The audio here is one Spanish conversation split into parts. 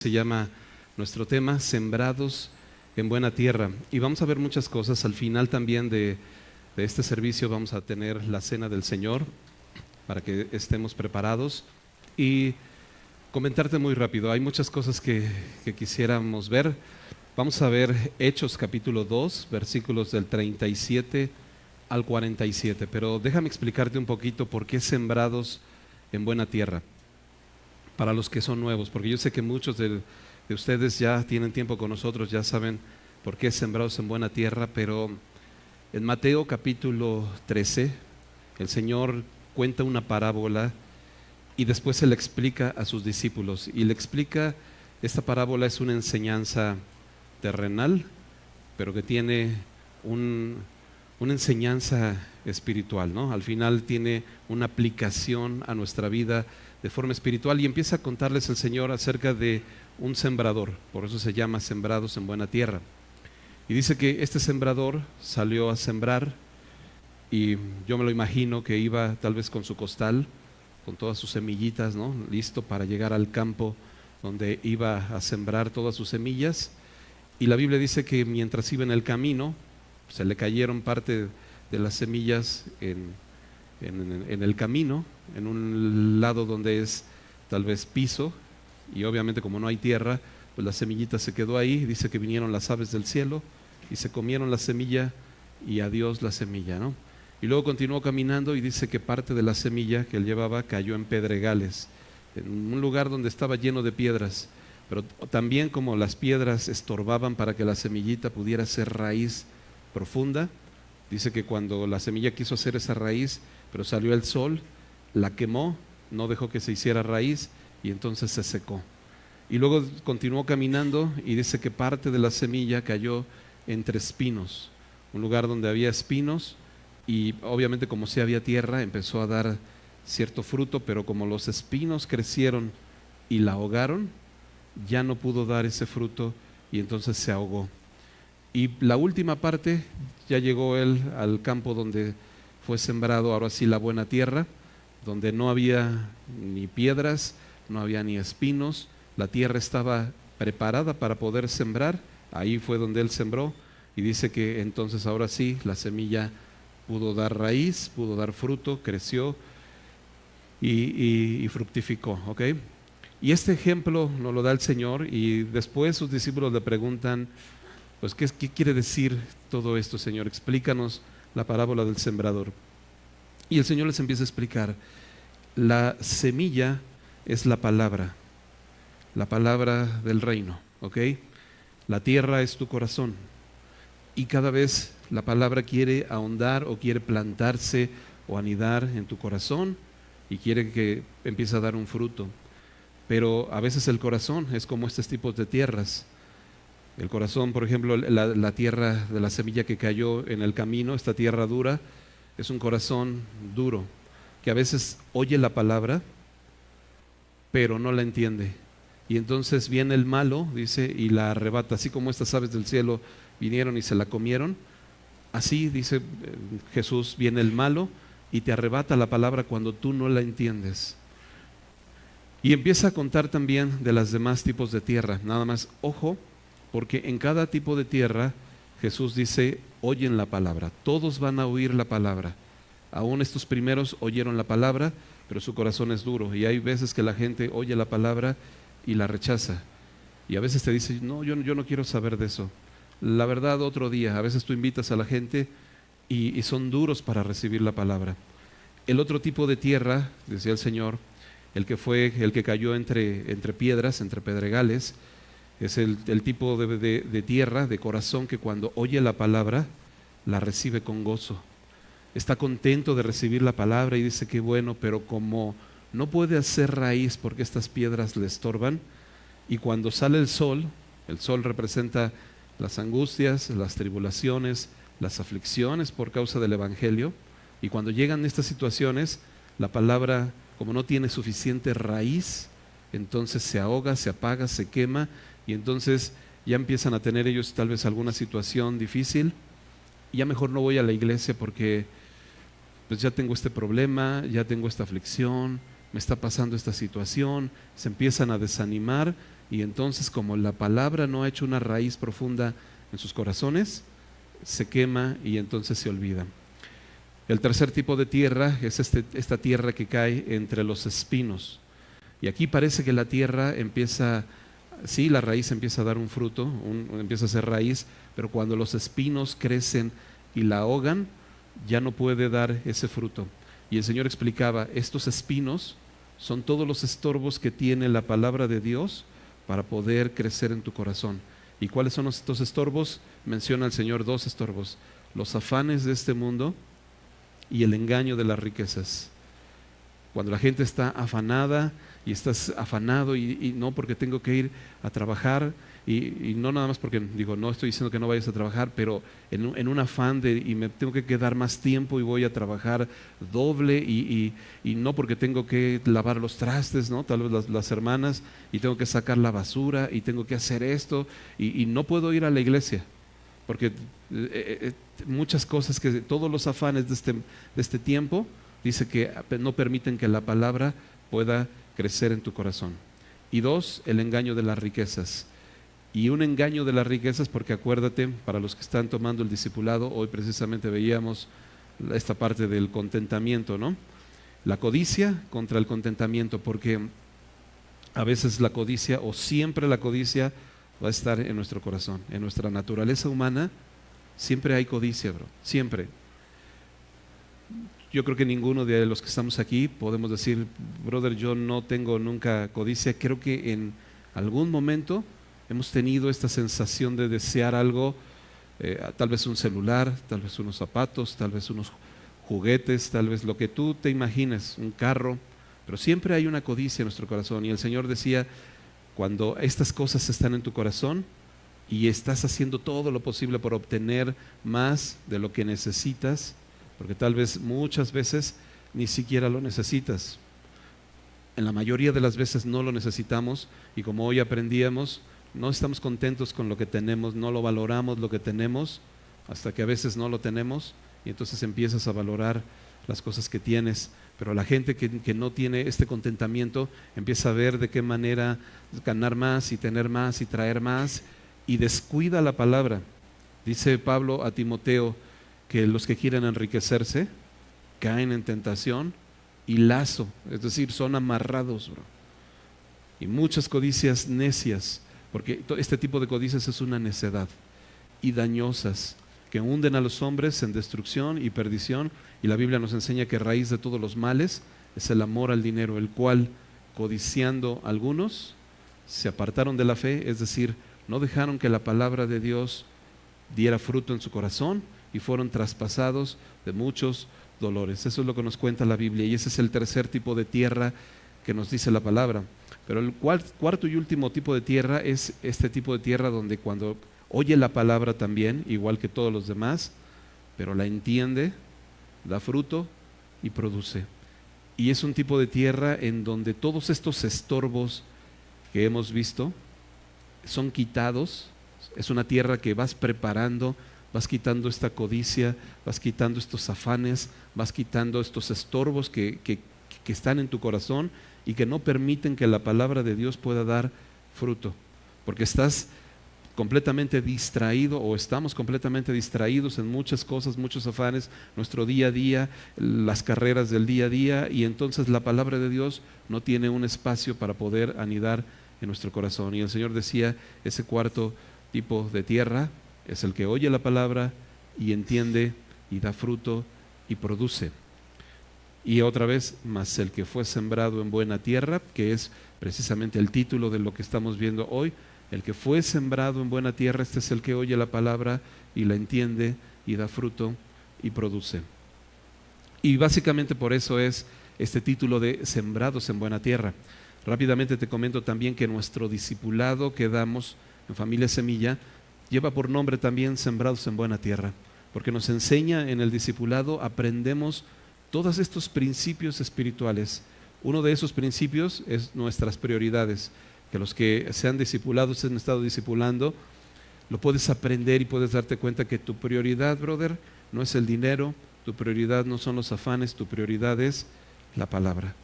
Se llama nuestro tema, Sembrados en Buena Tierra. Y vamos a ver muchas cosas. Al final también de este servicio vamos a tener la Cena del Señor para que estemos preparados. Y comentarte muy rápido, hay muchas cosas que quisiéramos ver. Vamos a ver Hechos capítulo 2, versículos del 37 al 47. Pero déjame explicarte un poquito por qué sembrados en buena tierra. Para los que son nuevos, porque yo sé que muchos de ustedes ya tienen tiempo con nosotros, ya saben por qué sembrados en buena tierra, pero en Mateo capítulo 13, el Señor cuenta una parábola y después se le explica a sus discípulos. Y le explica, esta parábola es una enseñanza terrenal, pero que tiene una enseñanza espiritual, ¿no? Al final tiene una aplicación a nuestra vida de forma espiritual, y empieza a contarles el Señor acerca de un sembrador. Por eso se llama Sembrados en Buena Tierra. Y dice que este sembrador salió a sembrar, y yo me lo imagino que iba tal vez con su costal, con todas sus semillitas, ¿no? Listo para llegar al campo donde iba a sembrar todas sus semillas. Y la Biblia dice que mientras iba en el camino, se le cayeron parte de las semillas en el camino, en un lado donde es tal vez piso, y obviamente como no hay tierra, pues la semillita se quedó ahí. Dice que vinieron las aves del cielo y se comieron la semilla, y adiós la semilla, ¿no? Y luego continuó caminando y dice que parte de la semilla que él llevaba cayó en pedregales, en un lugar donde estaba lleno de piedras. Pero también, como las piedras estorbaban para que la semillita pudiera hacer raíz profunda, dice que cuando la semilla quiso hacer esa raíz, pero salió el sol, la quemó, no dejó que se hiciera raíz, y entonces se secó. Y luego continuó caminando y dice que parte de la semilla cayó entre espinos, un lugar donde había espinos, y obviamente como si había tierra empezó a dar cierto fruto, pero como los espinos crecieron y la ahogaron, ya no pudo dar ese fruto, y entonces se ahogó. Y la última parte, ya llegó él al campo donde fue sembrado, ahora sí, la buena tierra, donde no había ni piedras, no había ni espinos, la tierra estaba preparada para poder sembrar. Ahí fue donde él sembró, y dice que entonces ahora sí la semilla pudo dar raíz, pudo dar fruto, creció y fructificó, ¿ok? Y este ejemplo nos lo da el Señor, y después sus discípulos le preguntan, pues ¿qué quiere decir todo esto, Señor? Explícanos la parábola del sembrador. Y el Señor les empieza a explicar, la semilla es la palabra del reino, ¿ok? La tierra es tu corazón, y cada vez la palabra quiere ahondar o quiere plantarse o anidar en tu corazón, y quiere que empiece a dar un fruto. Pero a veces el corazón es como estos tipos de tierras. El corazón, por ejemplo, la tierra de la semilla que cayó en el camino, esta tierra dura, es un corazón duro, que a veces oye la palabra, pero no la entiende. Y entonces viene el malo, dice, y la arrebata. Así como estas aves del cielo vinieron y se la comieron, así, dice Jesús, viene el malo y te arrebata la palabra cuando tú no la entiendes. Y empieza a contar también de los demás tipos de tierra. Nada más, ojo, porque en cada tipo de tierra Jesús dice, oyen la palabra. Todos van a oír la palabra. Aún estos primeros oyeron la palabra, pero su corazón es duro. Y hay veces que la gente oye la palabra y la rechaza. Y a veces te dice, no, yo no quiero saber de eso. La verdad, otro día. A veces tú invitas a la gente y son duros para recibir la palabra. El otro tipo de tierra, decía el Señor, el que cayó entre piedras, entre pedregales, es el tipo de tierra, de corazón, que cuando oye la palabra, la recibe con gozo. Está contento de recibir la palabra y dice que bueno, pero como no puede hacer raíz porque estas piedras le estorban, y cuando sale el sol representa las angustias, las tribulaciones, las aflicciones por causa del Evangelio, y cuando llegan estas situaciones, la palabra, como no tiene suficiente raíz, entonces se ahoga, se apaga, se quema, y entonces ya empiezan a tener ellos tal vez alguna situación difícil. Ya mejor no voy a la iglesia porque pues ya tengo este problema, ya tengo esta aflicción, me está pasando esta situación. Se empiezan a desanimar y entonces como la palabra no ha hecho una raíz profunda en sus corazones, se quema y entonces se olvida. El tercer tipo de tierra es esta tierra que cae entre los espinos. Y aquí parece que la tierra empieza, sí, la raíz empieza a dar un fruto, empieza a ser raíz, pero cuando los espinos crecen y la ahogan, ya no puede dar ese fruto. Y el Señor explicaba, estos espinos son todos los estorbos que tiene la palabra de Dios para poder crecer en tu corazón. ¿Y cuáles son estos estorbos? Menciona el Señor 2 estorbos: los afanes de este mundo y el engaño de las riquezas. Cuando la gente está afanada y estás afanado y no porque tengo que ir a trabajar y no nada más porque, digo, no estoy diciendo que no vayas a trabajar, pero en un afán y me tengo que quedar más tiempo y voy a trabajar doble y no porque tengo que lavar los trastes, ¿no? Tal vez las hermanas, y tengo que sacar la basura y tengo que hacer esto y no puedo ir a la iglesia porque muchas cosas, que todos los afanes de este tiempo, dice que no permiten que la palabra pueda crecer en tu corazón. Y 2, el engaño de las riquezas. Y un engaño de las riquezas, porque acuérdate, para los que están tomando el discipulado, hoy precisamente veíamos esta parte del contentamiento, ¿no? La codicia contra el contentamiento, porque a veces la codicia, o siempre la codicia, va a estar en nuestro corazón. En nuestra naturaleza humana siempre hay codicia, bro, siempre. Yo creo que ninguno de los que estamos aquí podemos decir, brother, yo no tengo nunca codicia. Creo que en algún momento hemos tenido esta sensación de desear algo, tal vez un celular, tal vez unos zapatos, tal vez unos juguetes, tal vez lo que tú te imagines, un carro, pero siempre hay una codicia en nuestro corazón. Y el Señor decía, cuando estas cosas están en tu corazón y estás haciendo todo lo posible por obtener más de lo que necesitas, porque tal vez muchas veces ni siquiera lo necesitas. En la mayoría de las veces no lo necesitamos, y como hoy aprendíamos, no estamos contentos con lo que tenemos, no lo valoramos lo que tenemos, hasta que a veces no lo tenemos, y entonces empiezas a valorar las cosas que tienes. Pero la gente que no tiene este contentamiento empieza a ver de qué manera ganar más y tener más y traer más, y descuida la palabra. Dice Pablo a Timoteo que los que quieren enriquecerse caen en tentación y lazo, es decir, son amarrados, bro. Y muchas codicias necias, porque este tipo de codicias es una necedad, y dañosas, que hunden a los hombres en destrucción y perdición. Y la Biblia nos enseña que raíz de todos los males es el amor al dinero, el cual, codiciando algunos, se apartaron de la fe, es decir, no dejaron que la palabra de Dios diera fruto en su corazón y fueron traspasados de muchos dolores. Eso es lo que nos cuenta la Biblia, y ese es el tercer tipo de tierra que nos dice la palabra. Pero el cuarto y último tipo de tierra es este tipo de tierra donde cuando oye la palabra también, igual que todos los demás, pero la entiende, da fruto y produce. Y es un tipo de tierra en donde todos estos estorbos que hemos visto son quitados. Es una tierra que vas preparando, vas quitando esta codicia, vas quitando estos afanes, vas quitando estos estorbos que están en tu corazón y que no permiten que la palabra de Dios pueda dar fruto, porque estás completamente distraído, o estamos completamente distraídos en muchas cosas, muchos afanes, nuestro día a día, las carreras del día a día, y entonces la palabra de Dios no tiene un espacio para poder anidar en nuestro corazón. Y el Señor decía, ese cuarto tipo de tierra es el que oye la palabra y entiende y da fruto y produce. Y otra vez, más el que fue sembrado en buena tierra, que es precisamente el título de lo que estamos viendo hoy. El que fue sembrado en buena tierra, este es el que oye la palabra y la entiende y da fruto y produce. Y básicamente por eso es este título de sembrados en buena tierra. Rápidamente te comento también que nuestro discipulado que damos en Familia Semilla lleva por nombre también Sembrados en Buena Tierra, porque nos enseña en el discipulado, aprendemos todos estos principios espirituales. Uno de esos principios es nuestras prioridades, que los que se han discipulado, se han estado discipulando, lo puedes aprender y puedes darte cuenta que tu prioridad, brother, no es el dinero, tu prioridad no son los afanes, tu prioridad es la palabra,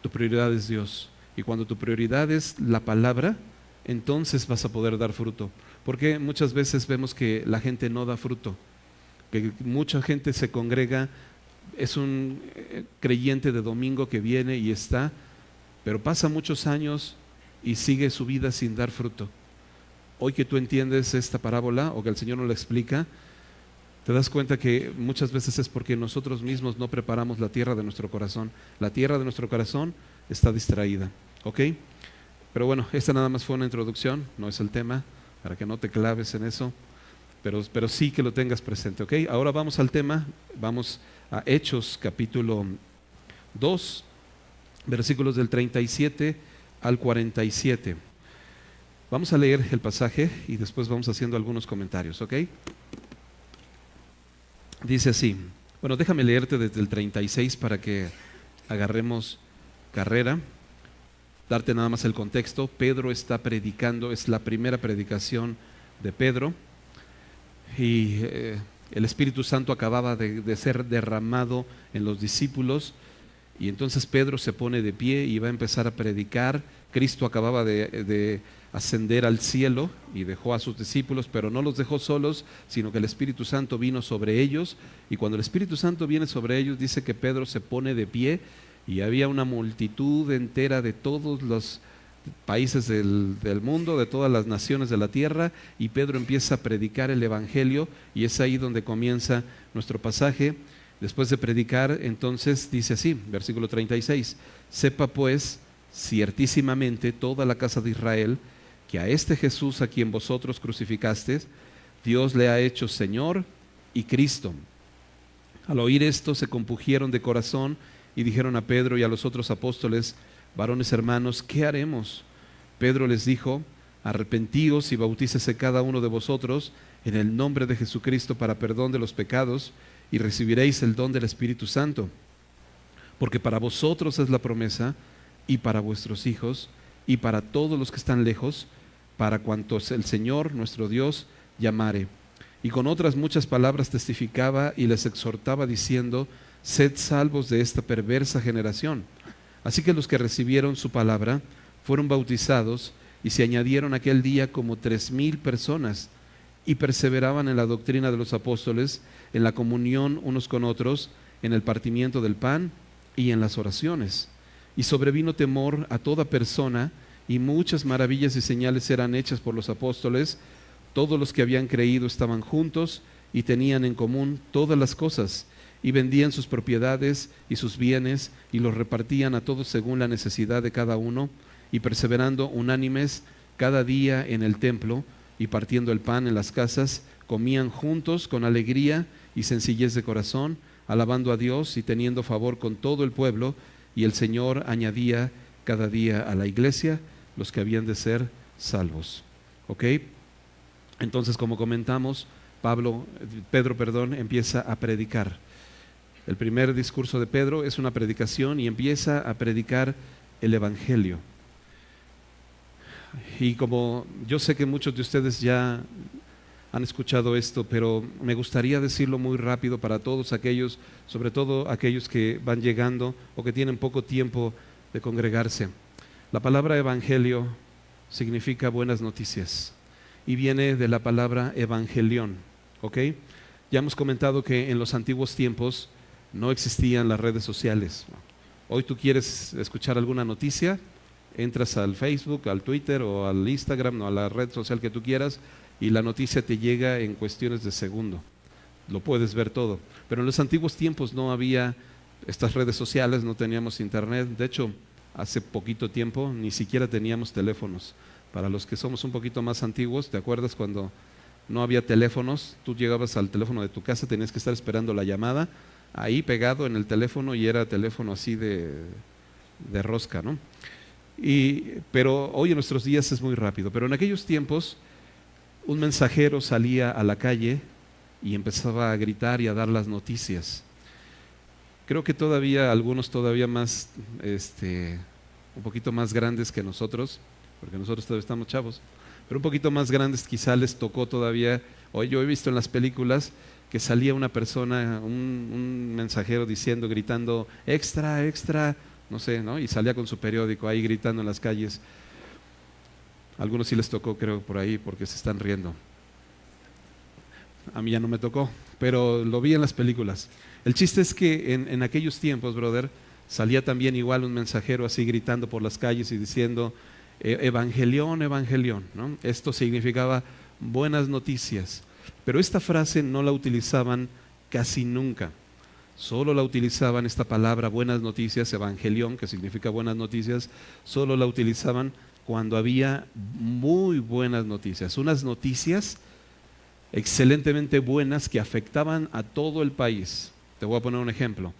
tu prioridad es Dios. Y cuando tu prioridad es la palabra, entonces vas a poder dar fruto. Porque muchas veces vemos que la gente no da fruto, que mucha gente se congrega, es un creyente de domingo que viene y está, pero pasa muchos años y sigue su vida sin dar fruto. Hoy que tú entiendes esta parábola o que el Señor nos la explica, te das cuenta que muchas veces es porque nosotros mismos no preparamos la tierra de nuestro corazón. La tierra de nuestro corazón está distraída, ¿ok? Pero bueno, esta nada más fue una introducción, no es el tema, para que no te claves en eso, pero sí que lo tengas presente, ¿ok? Ahora vamos al tema, vamos a Hechos capítulo 2, versículos del 37 al 47. Vamos a leer el pasaje y después vamos haciendo algunos comentarios, ¿ok? Dice así, bueno, déjame leerte desde el 36 para que agarremos carrera, darte nada más el contexto. Pedro está predicando, es la primera predicación de Pedro y el Espíritu Santo acababa de ser derramado en los discípulos y entonces Pedro se pone de pie y va a empezar a predicar. Cristo acababa de ascender al cielo y dejó a sus discípulos, pero no los dejó solos, sino que el Espíritu Santo vino sobre ellos, y cuando el Espíritu Santo viene sobre ellos, dice que Pedro se pone de pie, y había una multitud entera de todos los países del mundo, de todas las naciones de la tierra, y Pedro empieza a predicar el Evangelio, y es ahí donde comienza nuestro pasaje. Después de predicar, entonces dice así, versículo 36, sepa pues ciertísimamente toda la casa de Israel, que a este Jesús a quien vosotros crucificasteis, Dios le ha hecho Señor y Cristo. Al oír esto se compungieron de corazón y dijeron a Pedro y a los otros apóstoles, varones hermanos, ¿qué haremos? Pedro les dijo, arrepentíos y bautícese cada uno de vosotros en el nombre de Jesucristo para perdón de los pecados y recibiréis el don del Espíritu Santo, porque para vosotros es la promesa y para vuestros hijos y para todos los que están lejos, para cuantos el Señor nuestro Dios llamare. Y con otras muchas palabras testificaba y les exhortaba diciendo, sed salvos de esta perversa generación. Así que los que recibieron su palabra fueron bautizados y se añadieron aquel día como 3,000 personas y perseveraban en la doctrina de los apóstoles, en la comunión unos con otros, en el partimiento del pan y en las oraciones. Y sobrevino temor a toda persona, y muchas maravillas y señales eran hechas por los apóstoles. Todos los que habían creído estaban juntos y tenían en común todas las cosas, y vendían sus propiedades y sus bienes, y los repartían a todos según la necesidad de cada uno, y perseverando unánimes cada día en el templo, y partiendo el pan en las casas, comían juntos con alegría y sencillez de corazón, alabando a Dios y teniendo favor con todo el pueblo, y el Señor añadía cada día a la iglesia los que habían de ser salvos. ¿Ok? Entonces, como comentamos, Pedro, empieza a predicar. El primer discurso de Pedro es una predicación y empieza a predicar el Evangelio. Y como yo sé que muchos de ustedes ya han escuchado esto, pero me gustaría decirlo muy rápido para todos aquellos, sobre todo aquellos que van llegando o que tienen poco tiempo de congregarse. La palabra evangelio significa buenas noticias y viene de la palabra evangelión, ¿ok? Ya hemos comentado que en los antiguos tiempos no existían las redes sociales. Hoy tú quieres escuchar alguna noticia, entras al Facebook, al Twitter o al Instagram o a la red social que tú quieras, y la noticia te llega en cuestiones de segundo. Lo puedes ver todo. Pero en los antiguos tiempos no había estas redes sociales, no teníamos internet. De hecho, hace poquito tiempo ni siquiera teníamos teléfonos. Para los que somos un poquito más antiguos, ¿te acuerdas cuando no había teléfonos? Tú llegabas al teléfono de tu casa, tenías que estar esperando la llamada, ahí pegado en el teléfono, y era teléfono así de rosca, ¿no? Pero hoy en nuestros días es muy rápido. Pero en aquellos tiempos un mensajero salía a la calle y empezaba a gritar y a dar las noticias. Creo que todavía algunos todavía más, un poquito más grandes que nosotros, porque nosotros todavía estamos chavos, pero un poquito más grandes quizá les tocó todavía. Hoy yo he visto en las películas que salía una persona, un mensajero diciendo, gritando, extra, extra, no sé, ¿no? Y salía con su periódico ahí gritando en las calles. A algunos sí les tocó, creo, por ahí, porque se están riendo. A mí ya no me tocó, pero lo vi en las películas. El chiste es que en aquellos tiempos, brother, salía también igual un mensajero así gritando por las calles y diciendo, Evangelión, Evangelión, ¿no? Esto significaba buenas noticias. Pero esta frase no la utilizaban casi nunca. Solo la utilizaban, esta palabra buenas noticias, Evangelión, que significa buenas noticias, solo la utilizaban cuando había muy buenas noticias, unas noticias excelentemente buenas que afectaban a todo el país. Te voy a poner un ejemplo.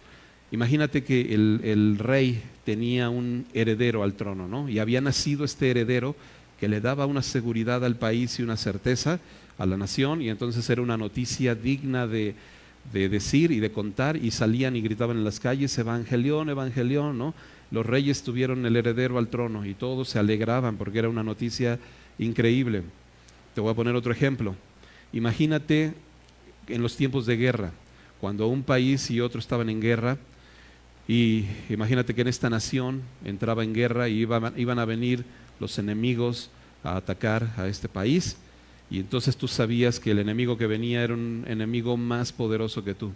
Imagínate que el rey tenía un heredero al trono, ¿no? Y había nacido este heredero que le daba una seguridad al país y una certeza a la nación, y entonces era una noticia digna de decir y de contar, y salían y gritaban en las calles, Evangelión, Evangelión, ¿no? Los reyes tuvieron el heredero al trono y todos se alegraban porque era una noticia increíble. Te voy a poner otro ejemplo. Imagínate en los tiempos de guerra, cuando un país y otro estaban en guerra, y imagínate que en esta nación entraba en guerra y iban a venir los enemigos a atacar a este país, y entonces tú sabías que el enemigo que venía era un enemigo más poderoso que tú,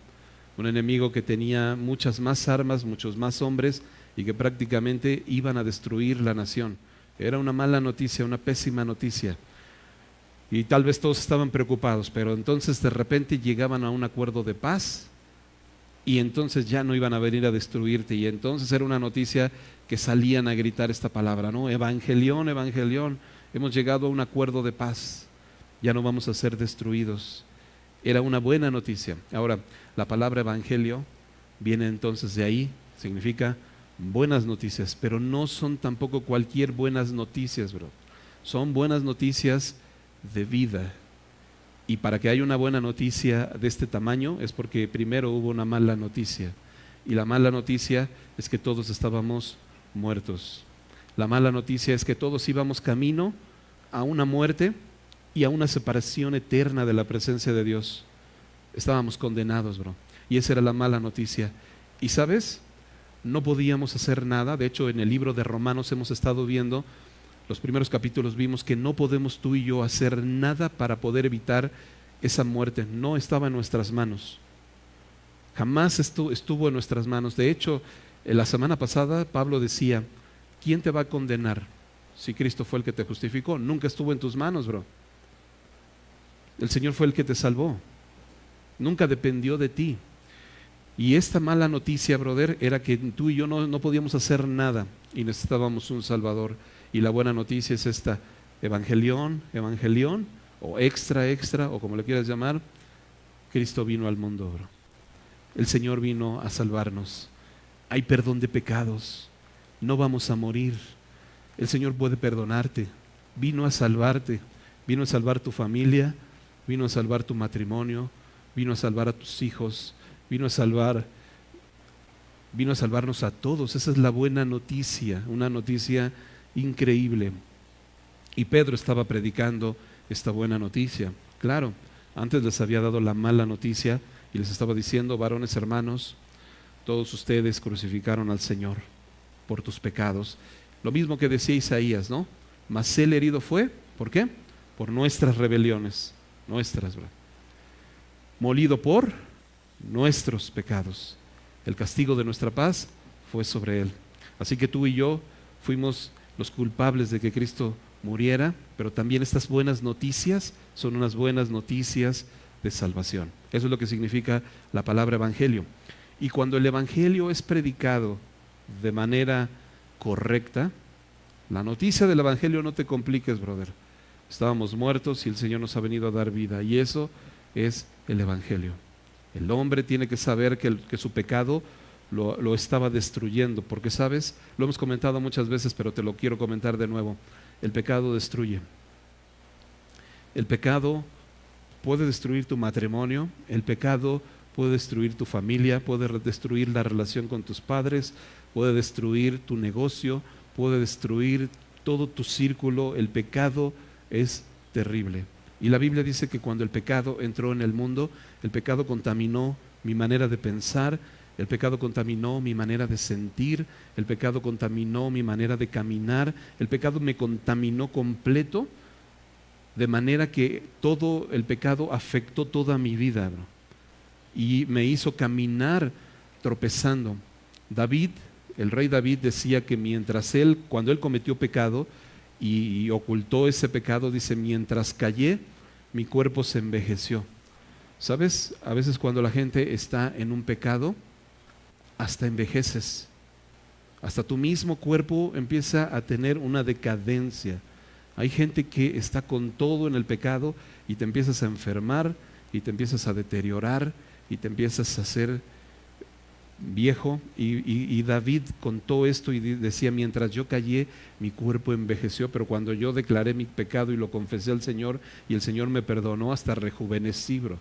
un enemigo que tenía muchas más armas, muchos más hombres, y que prácticamente iban a destruir la nación. Era una mala noticia, una pésima noticia. Y tal vez todos estaban preocupados, pero entonces de repente llegaban a un acuerdo de paz y entonces ya no iban a venir a destruirte, y entonces era una noticia que salían a gritar esta palabra, ¿no? Evangelión, Evangelión, hemos llegado a un acuerdo de paz, ya no vamos a ser destruidos. Era una buena noticia. Ahora, la palabra evangelio viene entonces de ahí, significa buenas noticias, pero no son tampoco cualquier buenas noticias, bro. Son buenas noticias de vida. Y para que haya una buena noticia de este tamaño es porque primero hubo una mala noticia. Y la mala noticia es que todos estábamos muertos. La mala noticia es que todos íbamos camino a una muerte y a una separación eterna de la presencia de Dios. Estábamos condenados, bro. Y esa era la mala noticia. Y ¿sabes? No podíamos hacer nada. De hecho, en el libro de Romanos hemos estado viendo, los primeros capítulos vimos que no podemos tú y yo hacer nada para poder evitar esa muerte. No estaba en nuestras manos. Jamás estuvo en nuestras manos. De hecho, la semana pasada Pablo decía, ¿quién te va a condenar si Cristo fue el que te justificó? Nunca estuvo en tus manos, bro. El Señor fue el que te salvó. Nunca dependió de ti. Y esta mala noticia, brother, era que tú y yo no podíamos hacer nada y necesitábamos un Salvador. Y la buena noticia es esta, Evangelión, Evangelión, o extra, extra, o como le quieras llamar, Cristo vino al mundo, bro. El Señor vino a salvarnos. Hay perdón de pecados. No vamos a morir. El Señor puede perdonarte. Vino a salvarte. Vino a salvar tu familia. Vino a salvar tu matrimonio. Vino a salvar a tus hijos. Vino a salvarnos a todos. Esa es la buena noticia. Una noticia increíble. Y Pedro estaba predicando esta buena noticia. Claro, antes les había dado la mala noticia y les estaba diciendo, varones hermanos, todos ustedes crucificaron al Señor por tus pecados. Lo mismo que decía Isaías, ¿no? Mas él herido fue, ¿por qué? Por nuestras rebeliones, nuestras, ¿verdad? Molido por nuestros pecados. El castigo de nuestra paz fue sobre él. Así que tú y yo fuimos los culpables de que Cristo muriera, pero también estas buenas noticias son unas buenas noticias de salvación. Eso es lo que significa la palabra evangelio. Y cuando el evangelio es predicado de manera correcta, la noticia del evangelio, no te compliques, brother. Estábamos muertos y el Señor nos ha venido a dar vida, y eso es el evangelio. El hombre tiene que saber que su pecado lo estaba destruyendo, porque sabes, lo hemos comentado muchas veces, pero te lo quiero comentar de nuevo. El pecado destruye. El pecado puede destruir tu matrimonio, el pecado puede destruir tu familia, puede destruir la relación con tus padres, puede destruir tu negocio, puede destruir todo tu círculo. El pecado es terrible. Y la Biblia dice que cuando el pecado entró en el mundo, el pecado contaminó mi manera de pensar, el pecado contaminó mi manera de sentir, el pecado contaminó mi manera de caminar, el pecado me contaminó completo, de manera que todo el pecado afectó toda mi vida, bro, y me hizo caminar tropezando. David, el rey David decía que cuando él cometió pecado y ocultó ese pecado, dice, mientras callé, mi cuerpo se envejeció. ¿Sabes? A veces cuando la gente está en un pecado, hasta envejeces. Hasta tu mismo cuerpo empieza a tener una decadencia. Hay gente que está con todo en el pecado y te empiezas a enfermar y te empiezas a deteriorar y te empiezas a hacer viejo. Y David contó esto y decía, mientras yo callé, mi cuerpo envejeció, pero cuando yo declaré mi pecado y lo confesé al Señor y el Señor me perdonó, hasta rejuvenecí, bro.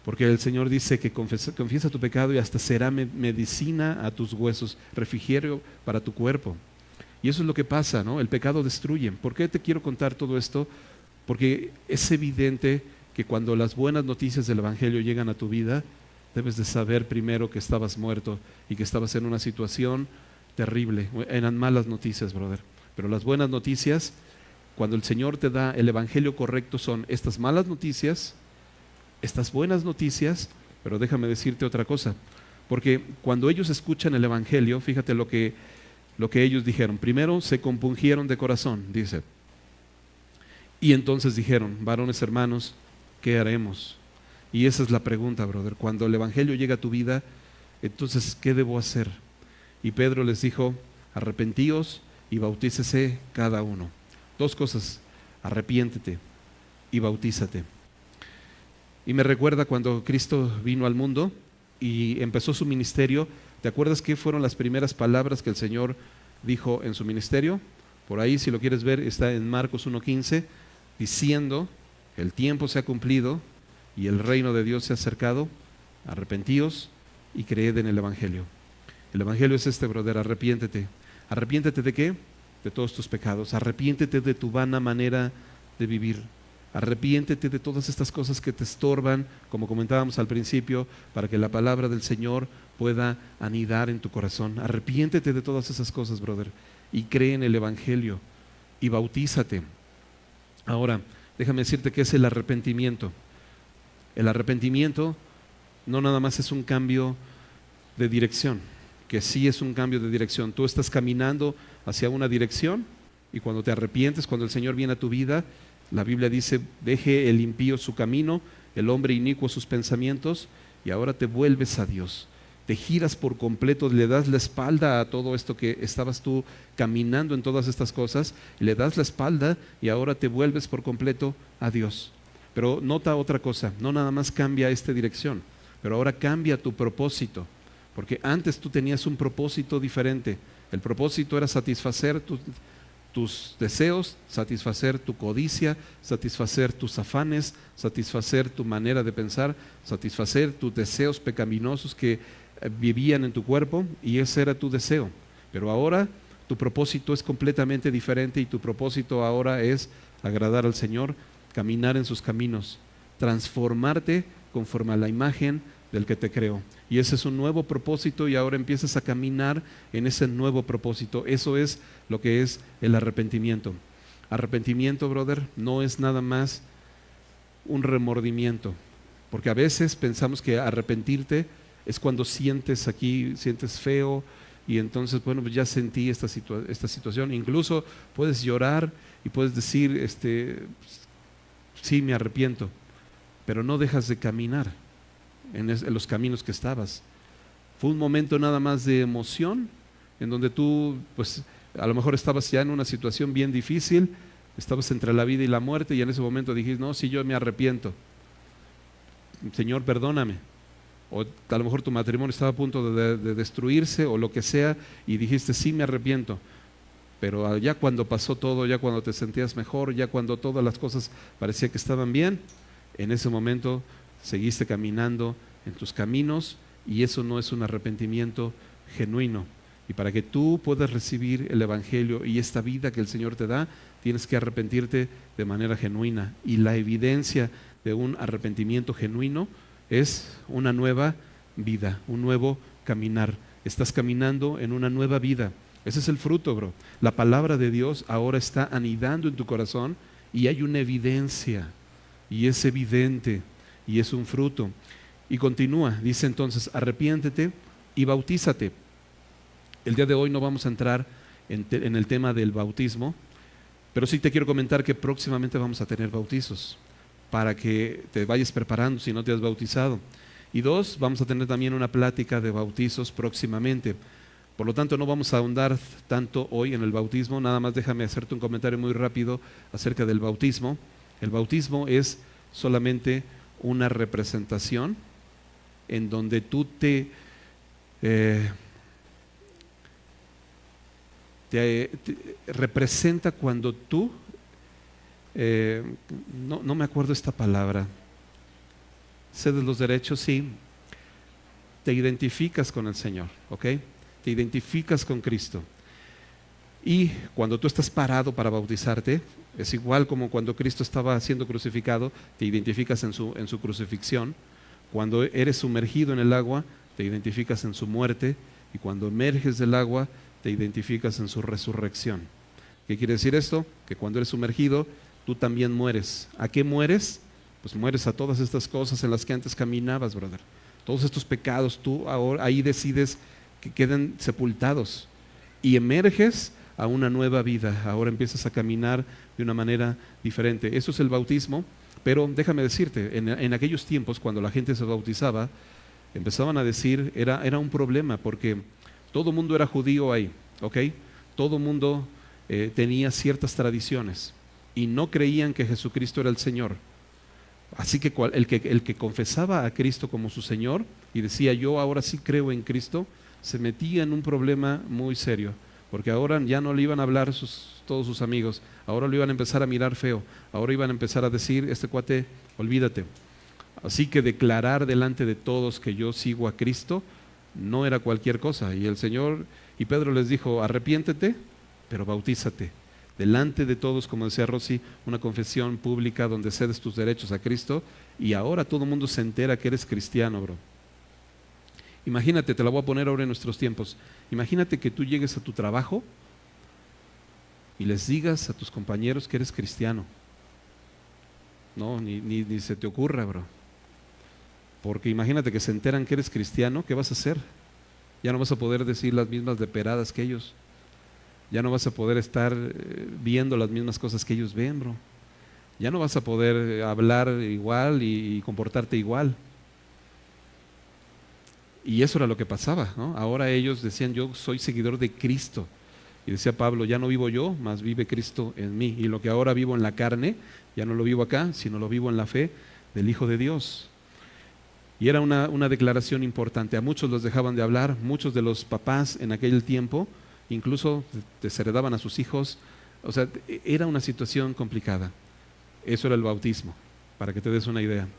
Porque el Señor dice que confiesa tu pecado y hasta será medicina a tus huesos, refrigerio para tu cuerpo. Y eso es lo que pasa, ¿no? El pecado destruye. ¿Por qué te quiero contar todo esto? Porque es evidente que cuando las buenas noticias del Evangelio llegan a tu vida, debes de saber primero que estabas muerto y que estabas en una situación terrible. Eran malas noticias, brother. Pero las buenas noticias, cuando el Señor te da el Evangelio correcto, son estas malas noticias, estas buenas noticias. Pero déjame decirte otra cosa, porque cuando ellos escuchan el Evangelio, fíjate lo que ellos dijeron. Primero se compungieron de corazón, dice, y entonces dijeron, varones hermanos, ¿qué haremos? Y esa es la pregunta, brother. Cuando el Evangelio llega a tu vida, entonces, ¿qué debo hacer? Y Pedro les dijo, arrepentíos y bautícese cada uno. Dos cosas, arrepiéntete y bautízate. Y me recuerda cuando Cristo vino al mundo y empezó su ministerio. ¿Te acuerdas qué fueron las primeras palabras que el Señor dijo en su ministerio? Por ahí, si lo quieres ver, está en Marcos 1:15, diciendo, el tiempo se ha cumplido y el reino de Dios se ha acercado, arrepentíos y creed en el Evangelio. El Evangelio es este, brother, arrepiéntete. ¿Arrepiéntete de qué? De todos tus pecados. Arrepiéntete de tu vana manera de vivir. Arrepiéntete de todas estas cosas que te estorban, como comentábamos al principio, para que la palabra del Señor pueda anidar en tu corazón. Arrepiéntete de todas esas cosas, brother, y cree en el Evangelio y bautízate. Ahora, déjame decirte qué es el arrepentimiento. El arrepentimiento no nada más es un cambio de dirección, que sí es un cambio de dirección. Tú estás caminando hacia una dirección y cuando te arrepientes, cuando el Señor viene a tu vida, la Biblia dice, deje el impío su camino, el hombre inicuo sus pensamientos, y ahora te vuelves a Dios. Te giras por completo, le das la espalda a todo esto que estabas tú caminando en todas estas cosas, le das la espalda y ahora te vuelves por completo a Dios. Pero nota otra cosa, no nada más cambia esta dirección, pero ahora cambia tu propósito, porque antes tú tenías un propósito diferente. El propósito era satisfacer tus deseos, satisfacer tu codicia, satisfacer tus afanes, satisfacer tu manera de pensar, satisfacer tus deseos pecaminosos que vivían en tu cuerpo, y ese era tu deseo. Pero ahora tu propósito es completamente diferente y tu propósito ahora es agradar al Señor, caminar en sus caminos, transformarte conforme a la imagen del que te creó. Y ese es un nuevo propósito y ahora empiezas a caminar en ese nuevo propósito. Eso es lo que es el arrepentimiento. Arrepentimiento, brother, no es nada más un remordimiento, porque a veces pensamos que arrepentirte es cuando sientes feo y entonces, bueno, pues ya sentí esta situación. Incluso puedes llorar y puedes decir, sí, me arrepiento, pero no dejas de caminar en los caminos que estabas. Fue un momento nada más de emoción, en donde tú, pues, a lo mejor estabas ya en una situación bien difícil, estabas entre la vida y la muerte, y en ese momento dijiste, no, sí, yo me arrepiento, Señor, perdóname. O a lo mejor tu matrimonio estaba a punto de destruirse o lo que sea, y dijiste, sí, me arrepiento. Pero ya cuando pasó todo, ya cuando te sentías mejor, ya cuando todas las cosas parecía que estaban bien, en ese momento seguiste caminando en tus caminos, y eso no es un arrepentimiento genuino. Y para que tú puedas recibir el Evangelio y esta vida que el Señor te da, tienes que arrepentirte de manera genuina. Y la evidencia de un arrepentimiento genuino es una nueva vida, un nuevo caminar. Estás caminando en una nueva vida. Ese es el fruto, bro. La palabra de Dios ahora está anidando en tu corazón y hay una evidencia, y es evidente, y es un fruto. Y continúa, dice entonces, arrepiéntete y bautízate. El día de hoy no vamos a entrar en el tema del bautismo, pero sí te quiero comentar que próximamente vamos a tener bautizos, para que te vayas preparando si no te has bautizado. Y dos, vamos a tener también una plática de bautizos próximamente. Por lo tanto, no vamos a ahondar tanto hoy en el bautismo. Nada más déjame hacerte un comentario muy rápido acerca del bautismo. El bautismo es solamente una representación en donde tú te representa cuando tú, no me acuerdo esta palabra, cedes los derechos, sí, te identificas con el Señor, ¿ok? Te identificas con Cristo. Y cuando tú estás parado para bautizarte, es igual como cuando Cristo estaba siendo crucificado, te identificas en su crucifixión. Cuando eres sumergido en el agua, te identificas en su muerte. Y cuando emerges del agua, te identificas en su resurrección. ¿Qué quiere decir esto? Que cuando eres sumergido, tú también mueres. ¿A qué mueres? Pues mueres a todas estas cosas en las que antes caminabas, brother. Todos estos pecados, tú ahora ahí decides que queden sepultados y emerges a una nueva vida. Ahora empiezas a caminar de una manera diferente. Eso es el bautismo, pero déjame decirte, en aquellos tiempos cuando la gente se bautizaba, empezaban a decir, era un problema porque todo mundo era judío ahí, ¿ok? Todo mundo tenía ciertas tradiciones y no creían que Jesucristo era el Señor. Así que el que confesaba a Cristo como su Señor y decía yo ahora sí creo en Cristo, se metía en un problema muy serio, porque ahora ya no le iban a hablar todos sus amigos, ahora lo iban a empezar a mirar feo, ahora iban a empezar a decir, este cuate, olvídate. Así que declarar delante de todos que yo sigo a Cristo no era cualquier cosa. Y el Señor, y Pedro les dijo, arrepiéntete, pero bautízate. Delante de todos, como decía Rosy, una confesión pública donde cedes tus derechos a Cristo, y ahora todo el mundo se entera que eres cristiano, bro. Imagínate, te la voy a poner ahora en nuestros tiempos. Imagínate que tú llegues a tu trabajo y les digas a tus compañeros que eres cristiano. No, ni se te ocurra, bro. Porque imagínate que se enteran que eres cristiano, ¿qué vas a hacer? Ya no vas a poder decir las mismas leperadas que ellos. Ya no vas a poder estar viendo las mismas cosas que ellos ven, bro. Ya no vas a poder hablar igual y comportarte igual. Y eso era lo que pasaba, ¿no? Ahora ellos decían, yo soy seguidor de Cristo. Y decía Pablo, ya no vivo yo, mas vive Cristo en mí. Y lo que ahora vivo en la carne, ya no lo vivo acá, sino lo vivo en la fe del Hijo de Dios. Y era una declaración importante. A muchos los dejaban de hablar, muchos de los papás en aquel tiempo, incluso desheredaban a sus hijos. O sea, era una situación complicada. Eso era el bautismo, para que te des una idea.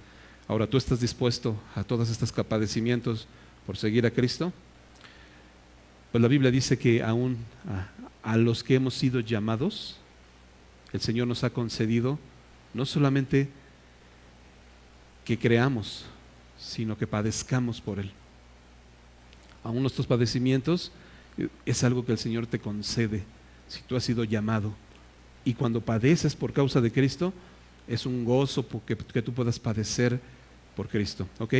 Ahora, ¿tú estás dispuesto a todos estos padecimientos por seguir a Cristo? Pues la Biblia dice que aún a los que hemos sido llamados, el Señor nos ha concedido no solamente que creamos, sino que padezcamos por Él. Aún nuestros padecimientos es algo que el Señor te concede si tú has sido llamado. Y cuando padeces por causa de Cristo, es un gozo que tú puedas padecer por Cristo. ¿Ok?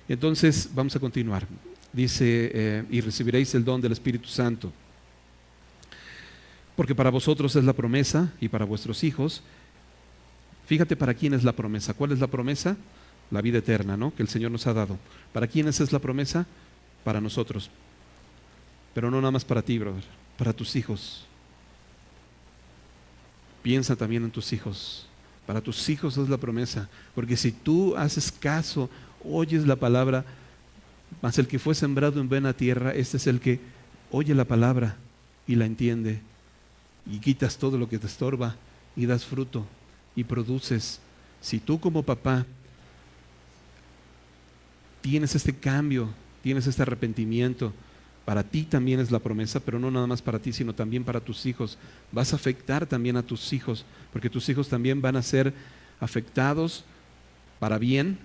Entonces vamos a continuar. Dice, y recibiréis el don del Espíritu Santo. Porque para vosotros es la promesa y para vuestros hijos. Fíjate para quién es la promesa. ¿Cuál es la promesa? La vida eterna, ¿no? Que el Señor nos ha dado. ¿Para quiénes es la promesa? Para nosotros. Pero no nada más para ti, brother. Para tus hijos. Piensa también en tus hijos. Para tus hijos es la promesa. Porque si tú haces caso, oyes la palabra, mas el que fue sembrado en buena tierra, este es el que oye la palabra y la entiende. Y quitas todo lo que te estorba y das fruto y produces. Si tú como papá tienes este cambio, tienes este arrepentimiento, para ti también es la promesa, pero no nada más para ti, sino también para tus hijos. Vas a afectar también a tus hijos, porque tus hijos también van a ser afectados para bien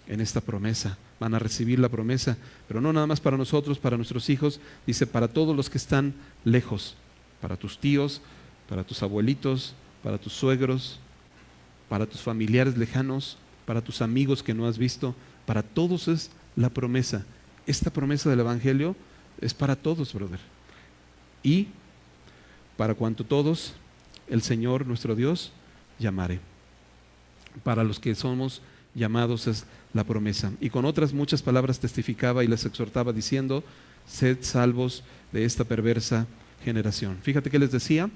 en esta promesa. van a recibir la promesa, pero no nada más para nosotros, para nuestros hijos, dice para todos los que están lejos, para tus tíos, para tus abuelitos, para tus suegros, para tus familiares lejanos, para tus amigos que no has visto, para todos es la promesa. Esta promesa del Evangelio es para todos, brother. Y para cuanto todos el Señor nuestro Dios llamare. Para los que somos llamados es la promesa. Y con otras muchas palabras testificaba y les exhortaba diciendo, sed salvos de esta perversa generación. Fíjate que les decía,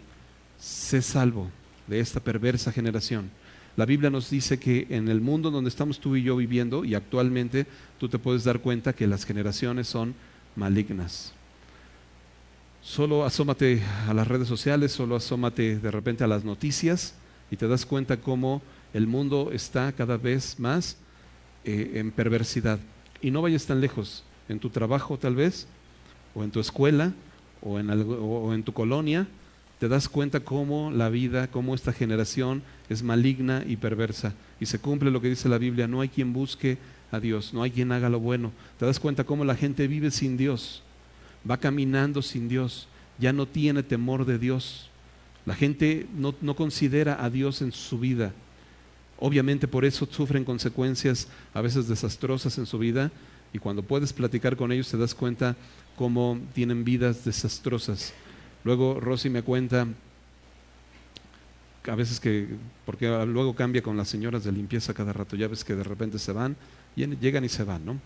sé salvo de esta perversa generación. La Biblia nos dice que en el mundo donde estamos tú y yo viviendo, y actualmente tú te puedes dar cuenta que las generaciones son malignas. Solo asómate a las redes sociales, solo asómate de repente a las noticias y te das cuenta cómo el mundo está cada vez más en perversidad. Y no vayas tan lejos, en tu trabajo tal vez, o en tu escuela, o en tu colonia, te das cuenta cómo la vida, cómo esta generación es maligna y perversa. Y se cumple lo que dice la Biblia, no hay quien busque a Dios, no hay quien haga lo bueno. Te das cuenta cómo la gente vive sin Dios, va caminando sin Dios, ya no tiene temor de Dios. La gente no considera a Dios en su vida. Obviamente por eso sufren consecuencias a veces desastrosas en su vida, y cuando puedes platicar con ellos te das cuenta cómo tienen vidas desastrosas. Luego Rosy me cuenta a veces porque luego cambia con las señoras de limpieza cada rato, ya ves que de repente se van, llegan y se van, ¿no?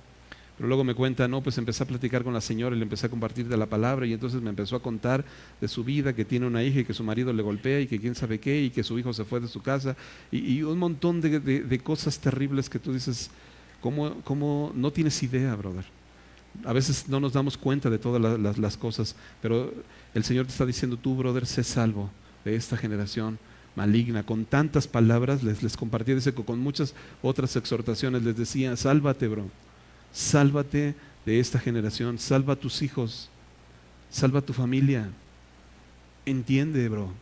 Pero luego me cuenta, no, pues empecé a platicar con la señora y le empecé a compartir de la palabra, y entonces me empezó a contar de su vida, que tiene una hija y que su marido le golpea y que quién sabe qué, y que su hijo se fue de su casa, y un montón de cosas terribles que tú dices, ¿cómo no tienes idea, brother? A veces no nos damos cuenta de todas las cosas, pero el Señor te está diciendo, tú, brother, sé salvo de esta generación maligna. Con tantas palabras les compartí, dice, con muchas otras exhortaciones les decía, sálvate, bro, sálvate de esta generación, salva a tus hijos, salva a tu familia. Entiende, bro,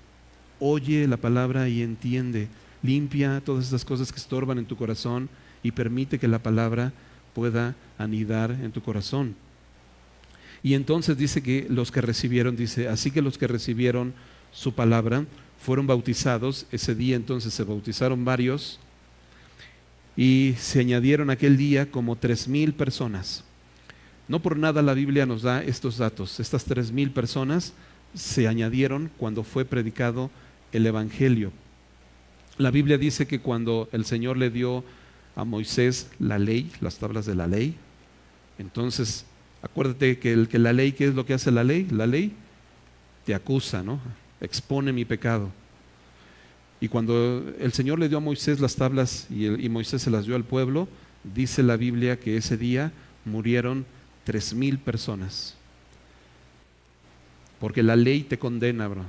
oye la palabra y entiende, limpia todas estas cosas que estorban en tu corazón y permite que la palabra pueda anidar en tu corazón. Y entonces dice que los que recibieron, dice, así que los que recibieron su palabra fueron bautizados. Ese día entonces se bautizaron varios y se añadieron aquel día como 3,000 personas. No por nada la Biblia nos da estos datos. Estas 3,000 personas se añadieron cuando fue predicado el Evangelio. La Biblia dice que cuando el Señor le dio a Moisés la ley, las tablas de la ley, entonces acuérdate que la ley, ¿qué es lo que hace la ley? La ley te acusa, ¿no? Expone mi pecado. Y cuando el Señor le dio a Moisés las tablas y Moisés se las dio al pueblo, dice la Biblia que ese día murieron 3,000 personas. Porque la ley te condena, bro.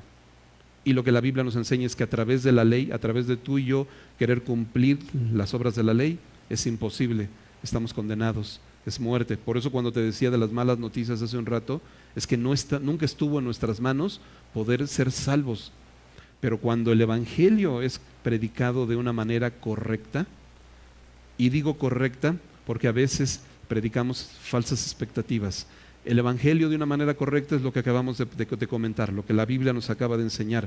Y lo que la Biblia nos enseña es que a través de la ley, a través de tú y yo querer cumplir las obras de la ley, es imposible, estamos condenados, es muerte. Por eso cuando te decía de las malas noticias hace un rato, es que nunca estuvo en nuestras manos poder ser salvos. Pero cuando el Evangelio es predicado de una manera correcta, y digo correcta porque a veces predicamos falsas expectativas. El Evangelio de una manera correcta es lo que acabamos de comentar, lo que la Biblia nos acaba de enseñar.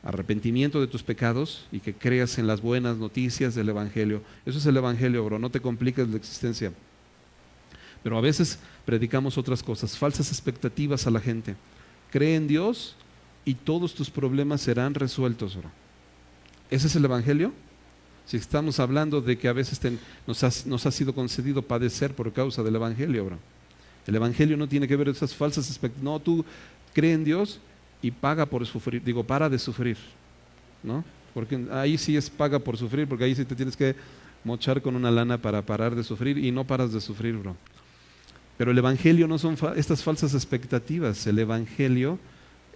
Arrepentimiento de tus pecados y que creas en las buenas noticias del Evangelio. Eso es el Evangelio, bro, no te compliques la existencia. Pero a veces predicamos otras cosas, falsas expectativas a la gente. Cree en Dios y todos tus problemas serán resueltos, bro. ¿Ese es el Evangelio? Si estamos hablando de que a veces nos ha sido concedido padecer por causa del Evangelio, bro. El Evangelio no tiene que ver esas falsas expectativas. No, tú cree en Dios y paga por sufrir. Digo, para de sufrir, ¿no? Porque ahí sí es paga por sufrir, porque ahí sí te tienes que mochar con una lana para parar de sufrir, y no paras de sufrir, bro. Pero el Evangelio no son estas falsas expectativas. El Evangelio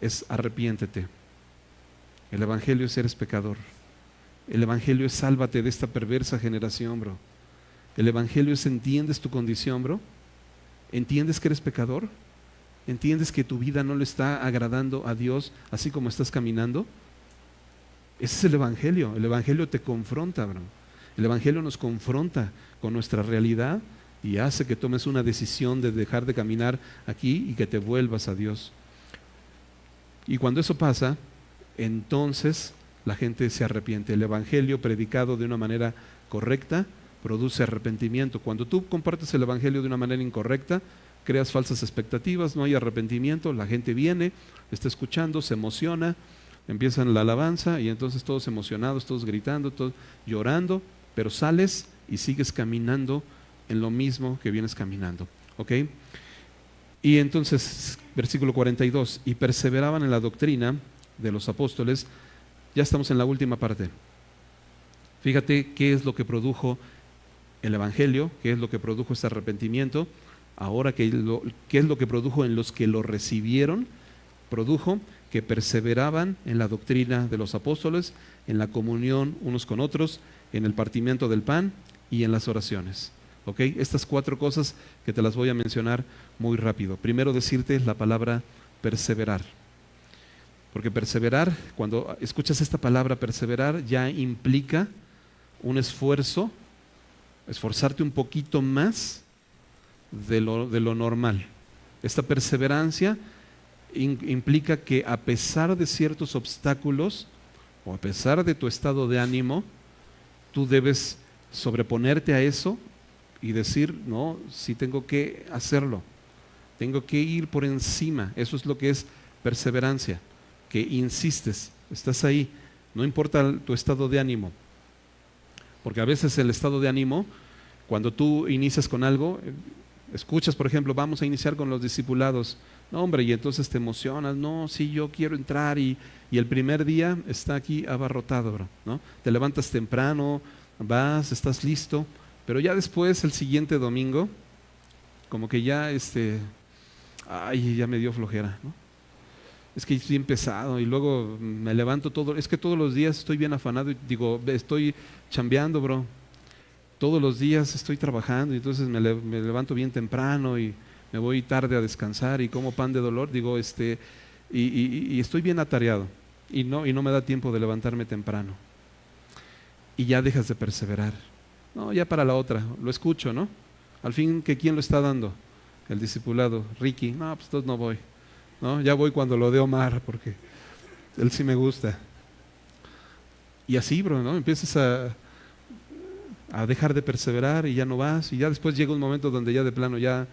es arrepiéntete. El Evangelio es eres pecador. El Evangelio es sálvate de esta perversa generación, bro. El Evangelio es entiendes tu condición, bro. ¿Entiendes que eres pecador? ¿Entiendes que tu vida no le está agradando a Dios así como estás caminando? Ese es el Evangelio. El Evangelio te confronta, bro. El Evangelio nos confronta con nuestra realidad y hace que tomes una decisión de dejar de caminar aquí y que te vuelvas a Dios. Y cuando eso pasa, entonces la gente se arrepiente. El evangelio predicado de una manera correcta produce arrepentimiento. Cuando tú compartes el evangelio de una manera incorrecta, creas falsas expectativas, no hay arrepentimiento, la gente viene, está escuchando, se emociona, empiezan la alabanza y entonces todos emocionados, todos gritando, todos llorando, pero sales y sigues caminando en lo mismo que vienes caminando, ¿ok? Y entonces, versículo 42, y perseveraban en la doctrina de los apóstoles. Ya estamos en la última parte. Fíjate qué es lo que produjo el evangelio, qué es lo que produjo este arrepentimiento. Ahora, qué es lo que produjo en los que lo recibieron. Produjo que perseveraban en la doctrina de los apóstoles, en la comunión unos con otros, en el partimiento del pan y en las oraciones. ¿Ok? Estas 4 cosas que te las voy a mencionar muy rápido. Primero decirte la palabra perseverar. Porque perseverar, cuando escuchas esta palabra perseverar, ya implica un esfuerzo, esforzarte un poquito más de lo normal. Esta perseverancia implica que a pesar de ciertos obstáculos o a pesar de tu estado de ánimo, tú debes sobreponerte a eso y decir, no, sí tengo que hacerlo, tengo que ir por encima. Eso es lo que es perseverancia, que insistes, estás ahí, no importa tu estado de ánimo, porque a veces el estado de ánimo, cuando tú inicias con algo, escuchas, por ejemplo, vamos a iniciar con los discipulados, no hombre, y entonces te emocionas, no, sí, yo quiero entrar y el primer día está aquí abarrotado, bro, ¿no? Te levantas temprano, vas, estás listo, pero ya después, el siguiente domingo, como que ya, ay, ya me dio flojera, ¿no? Es que estoy bien pesado y luego me levanto es que todos los días estoy bien afanado y digo, estoy chambeando, bro. Todos los días estoy trabajando y entonces me levanto bien temprano y me voy tarde a descansar y como pan de dolor, digo, y estoy bien atareado y no me da tiempo de levantarme temprano. Y ya dejas de perseverar. No, ya para la otra, lo escucho, ¿no? Al fin, ¿que quién lo está dando? El discipulado, Ricky. No, pues entonces no voy, ¿no? Ya voy cuando lo dé Omar, porque él sí me gusta. Y así, bro, ¿no? Empiezas a dejar de perseverar y ya no vas, y ya después llega un momento donde ya de plano ya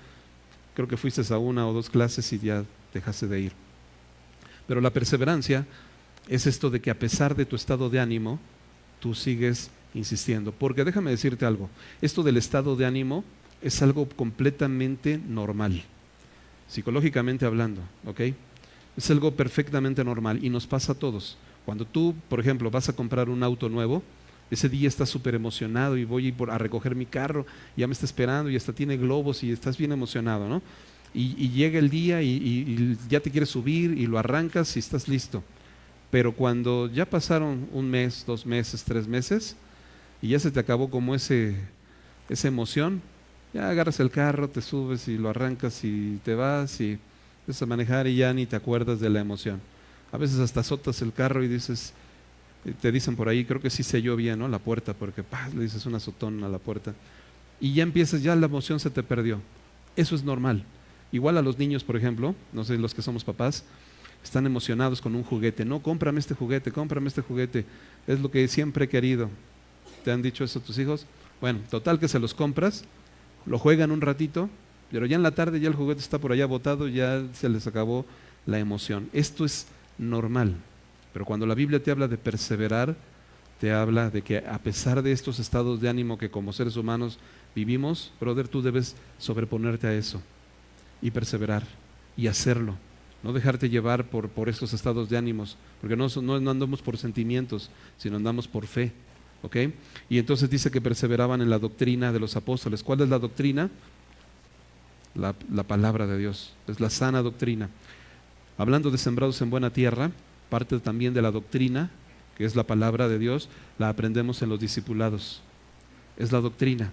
creo que fuiste a 1 o 2 clases y ya dejaste de ir. Pero la perseverancia es esto de que a pesar de tu estado de ánimo, tú sigues insistiendo. Porque déjame decirte algo, esto del estado de ánimo es algo completamente normal, psicológicamente hablando, ¿ok? Es algo perfectamente normal y nos pasa a todos. Cuando tú, por ejemplo, vas a comprar un auto nuevo, ese día estás súper emocionado y voy a recoger mi carro, ya me está esperando y hasta tiene globos y estás bien emocionado, ¿no? Y llega el día y ya te quieres subir y lo arrancas y estás listo. Pero cuando ya pasaron 1 mes, 2 meses, 3 meses y ya se te acabó como esa emoción, ya agarras el carro, te subes y lo arrancas y te vas y empiezas a manejar y ya ni te acuerdas de la emoción. A veces hasta azotas el carro y dices, te dicen por ahí, creo que sí selló bien, ¿no? La puerta, porque le dices un azotón a la puerta y ya empiezas, ya la emoción se te perdió. Eso es normal. Igual a los niños, por ejemplo, no sé, los que somos papás, están emocionados con un juguete. No, cómprame este juguete, es lo que siempre he querido. ¿Te han dicho eso tus hijos? Bueno, total que se los compras, lo juegan un ratito, pero ya en la tarde ya el juguete está por allá botado, ya se les acabó la emoción. Esto es normal, pero cuando la Biblia te habla de perseverar, te habla de que a pesar de estos estados de ánimo que como seres humanos vivimos, brother, tú debes sobreponerte a eso y perseverar y hacerlo. No dejarte llevar por estos estados de ánimos, porque no andamos por sentimientos, sino andamos por fe, ¿ok? Y entonces dice que perseveraban en la doctrina de los apóstoles. ¿Cuál es la doctrina? La palabra de Dios, es la sana doctrina. Hablando de sembrados en buena tierra, parte también de la doctrina, que es la palabra de Dios, la aprendemos en los discipulados. Es la doctrina.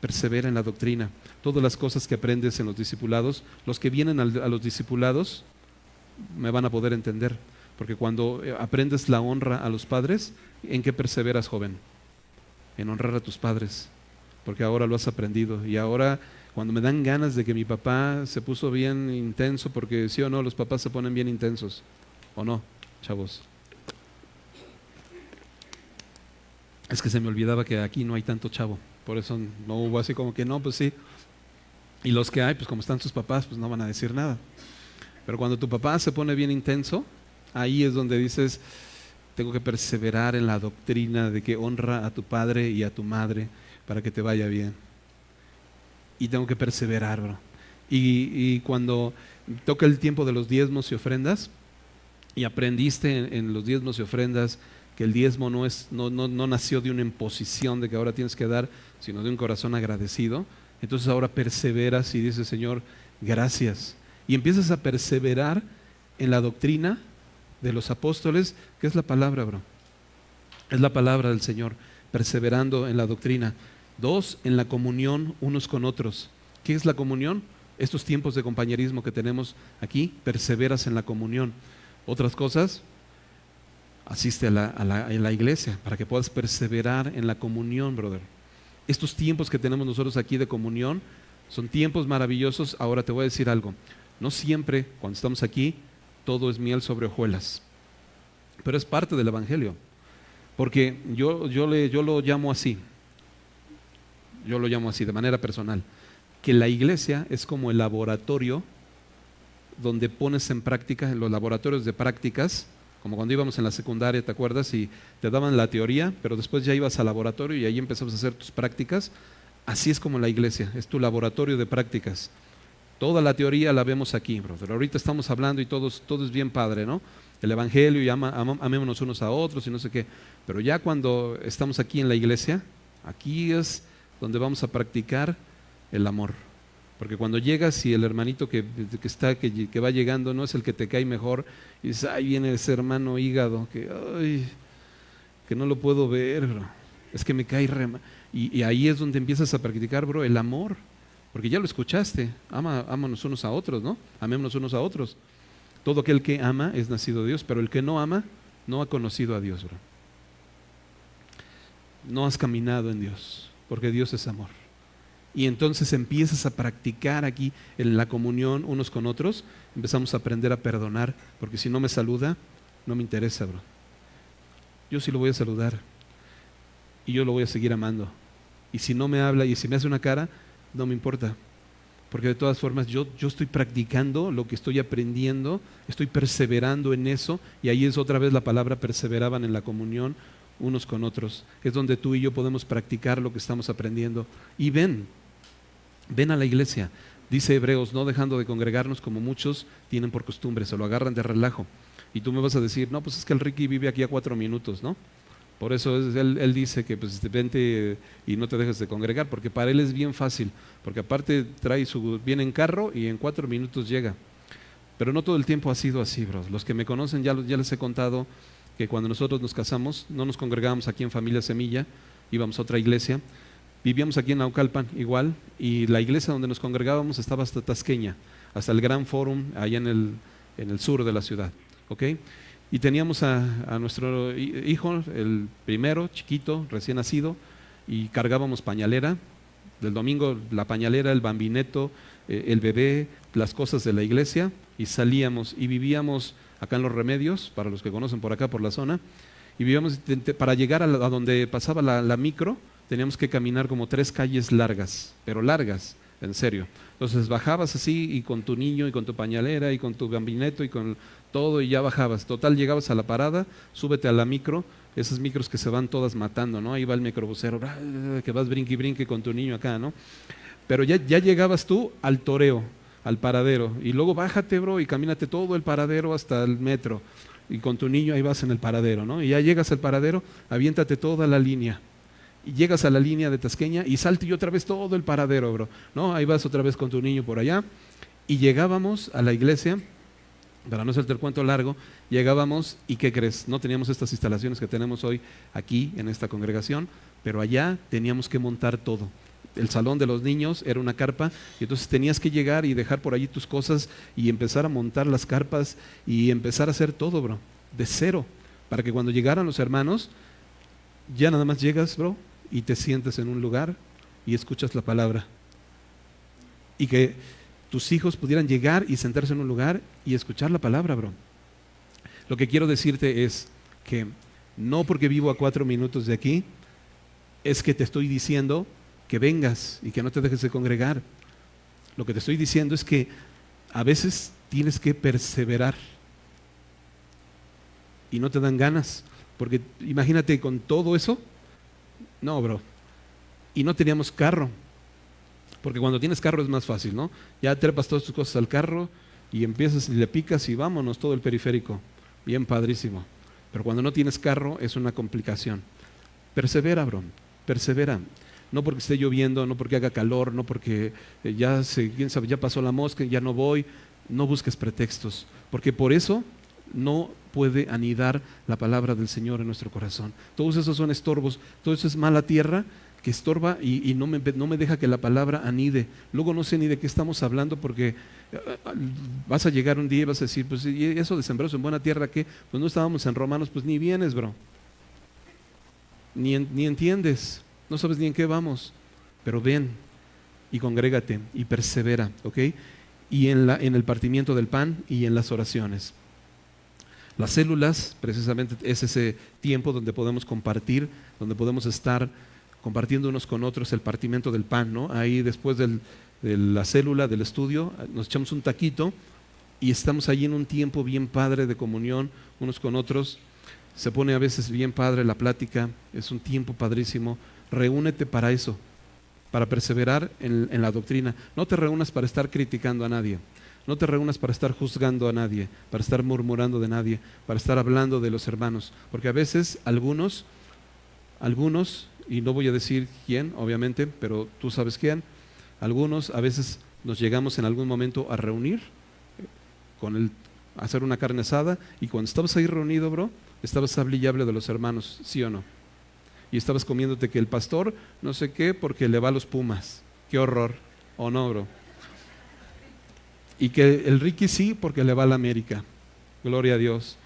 Persevera en la doctrina. Todas las cosas que aprendes en los discipulados, los que vienen a los discipulados me van a poder entender, porque cuando aprendes la honra a los padres, ¿en qué perseveras, joven? En honrar a tus padres. porque ahora lo has aprendido. Y ahora, cuando me dan ganas de que mi papá se puso bien intenso, porque sí o no, los papás se ponen bien intensos, ¿o no, chavos? Es que se me olvidaba que aquí no hay tanto chavo, por eso no hubo así como que no, pues sí. Y los que hay, pues como están sus papás, pues no van a decir nada. Pero cuando tu papá se pone bien intenso, ahí es donde dices, tengo que perseverar en la doctrina de que honra a tu padre y a tu madre para que te vaya bien. Y tengo que perseverar, bro. Y cuando toca el tiempo de los diezmos y ofrendas, y aprendiste en los diezmos y ofrendas que el diezmo no nació de una imposición de que ahora tienes que dar, sino de un corazón agradecido, entonces ahora perseveras y dices, Señor, gracias. Y empiezas a perseverar en la doctrina de los apóstoles, que es la palabra, bro. Es la palabra del Señor, perseverando en la doctrina. 2, en la comunión unos con otros. ¿Qué es la comunión? Estos tiempos de compañerismo que tenemos aquí, perseveras en la comunión. Otras cosas, asiste a la iglesia para que puedas perseverar en la comunión, brother. Estos tiempos que tenemos nosotros aquí de comunión son tiempos maravillosos. Ahora te voy a decir algo. No siempre, cuando estamos aquí, todo es miel sobre hojuelas, pero es parte del Evangelio, porque yo lo llamo así, de manera personal, que la iglesia es como el laboratorio donde pones en práctica, en los laboratorios de prácticas, como cuando íbamos en la secundaria, ¿te acuerdas? Y te daban la teoría, pero después ya ibas al laboratorio y ahí empezabas a hacer tus prácticas. Así es como la iglesia, es tu laboratorio de prácticas. Toda la teoría la vemos aquí, brother. Ahorita estamos hablando y todo es bien padre, ¿no? El Evangelio y amémonos unos a otros y no sé qué. Pero ya cuando estamos aquí en la iglesia, aquí es donde vamos a practicar el amor. Porque cuando llegas y el hermanito que va llegando no es el que te cae mejor, y dices, ay, viene ese hermano hígado, que no lo puedo ver, bro. Es que me cae re mal. Y ahí es donde empiezas a practicar, bro, el amor. Porque ya lo escuchaste, ámanos unos a otros, ¿no? Amémonos unos a otros. Todo aquel que ama es nacido de Dios, pero el que no ama no ha conocido a Dios, bro. No has caminado en Dios, porque Dios es amor. Y entonces empiezas a practicar aquí en la comunión unos con otros, empezamos a aprender a perdonar, porque si no me saluda, no me interesa, bro. Yo sí lo voy a saludar y yo lo voy a seguir amando. Y si no me habla y si me hace una cara, no me importa, porque de todas formas yo estoy practicando lo que estoy aprendiendo, estoy perseverando en eso, y ahí es otra vez la palabra, perseveraban en la comunión unos con otros. Es donde tú y yo podemos practicar lo que estamos aprendiendo. Y ven a la iglesia. Dice Hebreos, no dejando de congregarnos como muchos tienen por costumbre, se lo agarran de relajo. Y tú me vas a decir, no, pues es que el Ricky vive aquí a 4 minutos, ¿no? Por eso él dice que pues vente y no te dejes de congregar, porque para él es bien fácil, porque aparte viene en carro y en 4 minutos llega. Pero no todo el tiempo ha sido así, bros. Los que me conocen ya les he contado que cuando nosotros nos casamos, no nos congregábamos aquí en Familia Semilla, íbamos a otra iglesia, vivíamos aquí en Naucalpan igual, y la iglesia donde nos congregábamos estaba hasta Tasqueña, hasta el Gran Fórum, allá en el sur de la ciudad, ¿ok? Y teníamos a nuestro hijo, el primero, chiquito, recién nacido, y cargábamos pañalera. Del domingo la pañalera, el bambineto, el bebé, las cosas de la iglesia, y salíamos y vivíamos acá en Los Remedios, para los que conocen por acá, por la zona, y vivíamos, para llegar a donde pasaba la micro, teníamos que caminar como 3 calles largas, pero largas, en serio. Entonces bajabas así y con tu niño y con tu pañalera y con tu bambineto y con todo, y ya bajabas. Total, llegabas a la parada, súbete a la micro, esas micros que se van todas matando, ¿no? Ahí va el microbusero, que vas brinque y brinque con tu niño acá, ¿no? Pero ya llegabas tú al toreo, al paradero, y luego bájate, bro, y camínate todo el paradero hasta el metro, y con tu niño ahí vas en el paradero, ¿no? Y ya llegas al paradero, aviéntate toda la línea, y llegas a la línea de Tasqueña y salte y otra vez todo el paradero, bro, ¿no? Ahí vas otra vez con tu niño por allá, y llegábamos a la iglesia. Para no hacerte el cuento largo, llegábamos y ¿qué crees? No teníamos estas instalaciones que tenemos hoy aquí en esta congregación, pero allá teníamos que montar todo. El salón de los niños era una carpa, y entonces tenías que llegar y dejar por allí tus cosas y empezar a montar las carpas y empezar a hacer todo, bro, de cero, para que cuando llegaran los hermanos, ya nada más llegas, bro, y te sientes en un lugar y escuchas la palabra. Y que tus hijos pudieran llegar y sentarse en un lugar y escuchar la palabra, bro. Lo que quiero decirte es que no porque vivo a 4 minutos de aquí, es que te estoy diciendo que vengas y que no te dejes de congregar. Lo que te estoy diciendo es que a veces tienes que perseverar y no te dan ganas, porque imagínate con todo eso, no, bro, y no teníamos carro, porque cuando tienes carro es más fácil, ¿no? Ya trepas todas tus cosas al carro y empiezas y le picas y vámonos todo el periférico, bien padrísimo. Pero cuando no tienes carro es una complicación. Persevera, bro, persevera. No porque esté lloviendo, no porque haga calor, no porque quién sabe, ya pasó la mosca, ya no voy. No busques pretextos, porque por eso no puede anidar la palabra del Señor en nuestro corazón. Todos esos son estorbos, todo eso es mala tierra que estorba y no me deja que la palabra anide. Luego no sé ni de qué estamos hablando, porque vas a llegar un día y vas a decir, pues ¿y eso de sembrados en buena tierra qué? Pues no estábamos en Romanos, pues ni vienes, bro. Ni entiendes, no sabes ni en qué vamos, pero ven y congrégate y persevera, ¿ok? Y en el partimiento del pan y en las oraciones. Las células, precisamente, es ese tiempo donde podemos compartir, donde podemos estar compartiendo unos con otros el partimiento del pan, ¿no? Ahí después de la célula, del estudio, nos echamos un taquito y estamos ahí en un tiempo bien padre de comunión unos con otros. Se pone a veces bien padre la plática, es un tiempo padrísimo. Reúnete para eso, para perseverar en la doctrina. No te reúnas para estar criticando a nadie, no te reúnas para estar juzgando a nadie, para estar murmurando de nadie, para estar hablando de los hermanos, porque a veces algunos, y no voy a decir quién, obviamente, pero tú sabes quién, algunos a veces nos llegamos en algún momento a reunir, a hacer una carne asada, y cuando estabas ahí reunido, bro, estabas hable y hable de los hermanos, ¿sí o no? Y estabas comiéndote que el pastor no sé qué porque le va a los Pumas. Qué horror, ¿o no, bro? Y que el Ricky sí porque le va a la América. Gloria a Dios.